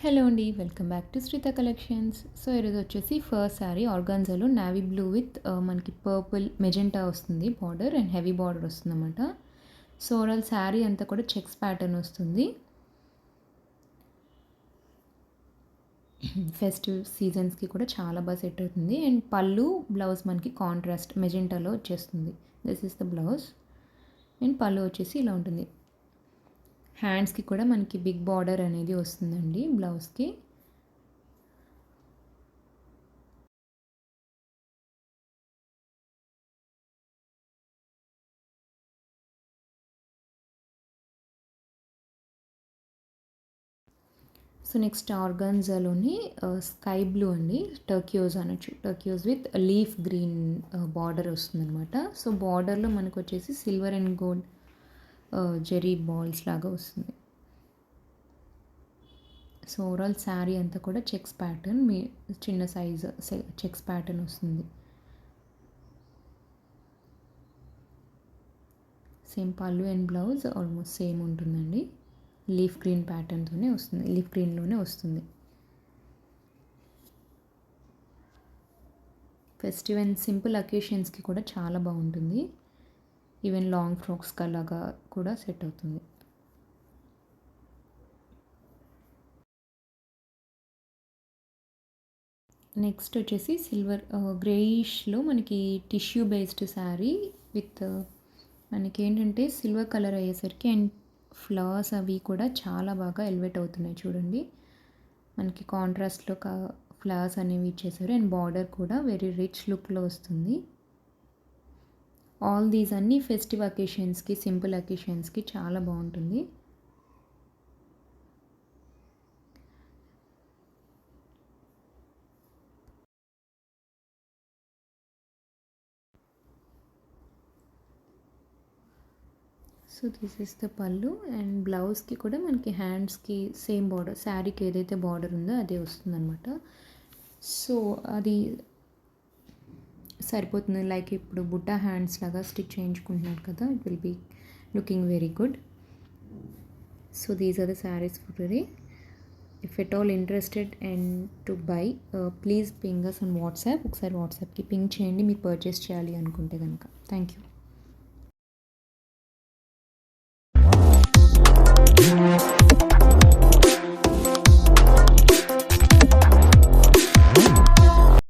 Hello అండి, welcome back to Shritha collections. So ఈరోజు వచ్చేసి ఫస్ట్ శారీ ఆర్గాన్జాలో నావీ బ్లూ విత్ మనకి పర్పుల్ మెజెంటా వస్తుంది బార్డర్ అండ్ హెవీ బార్డర్ వస్తుంది అనమాట. సో ఓవరాల్ శారీ అంతా కూడా చెక్స్ ప్యాటర్న్ వస్తుంది. ఫెస్టివ్ సీజన్స్కి కూడా చాలా బాగా సెట్ అవుతుంది. అండ్ పళ్ళు బ్లౌజ్ మనకి కాంట్రాస్ట్ మెజెంటాలో వచ్చేస్తుంది. This is the blouse and పళ్ళు వచ్చేసి ఇలా ఉంటుంది. హ్యాండ్స్కి కూడా మనకి బిగ్ బార్డర్ అనేది వస్తుందండి బ్లౌజ్కి. సో నెక్స్ట్ ఆర్గాన్జాలోని స్కై బ్లూ అండి, టర్క్యూజ్ అనొచ్చు. Turquoise with leaf green border వస్తుందన్నమాట. సో బార్డర్లో మనకు వచ్చేసి silver and gold zari balls లాగా వస్తుంది. సో ఓవరాల్ శారీ అంతా కూడా చెక్స్ ప్యాటర్న్, మీ చిన్న సైజ్ చెక్స్ ప్యాటర్న్ వస్తుంది. సేమ్ పళ్ళు అండ్ బ్లౌజ్ ఆల్మోస్ట్ సేమ్ ఉంటుందండి. లీఫ్ గ్రీన్ ప్యాటర్న్తోనే వస్తుంది, లీఫ్ గ్రీన్లోనే వస్తుంది. ఫెస్టివ్ అండ్ సింపుల్ అకేషన్స్కి కూడా చాలా బాగుంటుంది. ఈవెన్ లాంగ్ ఫ్రాక్స్ అలాగా కూడా సెట్ అవుతుంది. నెక్స్ట్ వచ్చేసి సిల్వర్ గ్రేయిష్లో మనకి టిష్యూ బేస్డ్ శారీ విత్ మనకి ఏంటంటే సిల్వర్ కలర్ అయ్యేసరికి అండ్ ఫ్లవర్స్ అవి కూడా చాలా బాగా ఎలివేట్ అవుతున్నాయి చూడండి. మనకి కాంట్రాస్ట్లో ఫ్లవర్స్ అనేవి ఇచ్చేసారు అండ్ బార్డర్ కూడా వెరీ రిచ్ లుక్లో వస్తుంది. ఆల్ దీస్ అన్ని ఫెస్టివ్ అకేషన్స్కి, సింపుల్ అకేషన్స్కి చాలా బాగుంటుంది. సో దిస్ ఇస్ ద పళ్ళు అండ్ బ్లౌజ్కి కూడా మనకి హ్యాండ్స్కి సేమ్ బార్డర్, శారీకి ఏదైతే బార్డర్ ఉందో అదే వస్తుందన్నమాట. సో అది సరిపోతుంది. లైక్ ఇప్పుడు బుట్టా హ్యాండ్స్ లాగా స్టిచ్ చేయించుకుంటున్నారు కదా, it will be looking very good. So these are the saris for today. If at all interested and to buy please ping us on WhatsApp. ఒకసారి వాట్సాప్కి పింగ్ చేయండి మీరు పర్చేస్ చేయాలి అనుకుంటే కనుక. Thank you.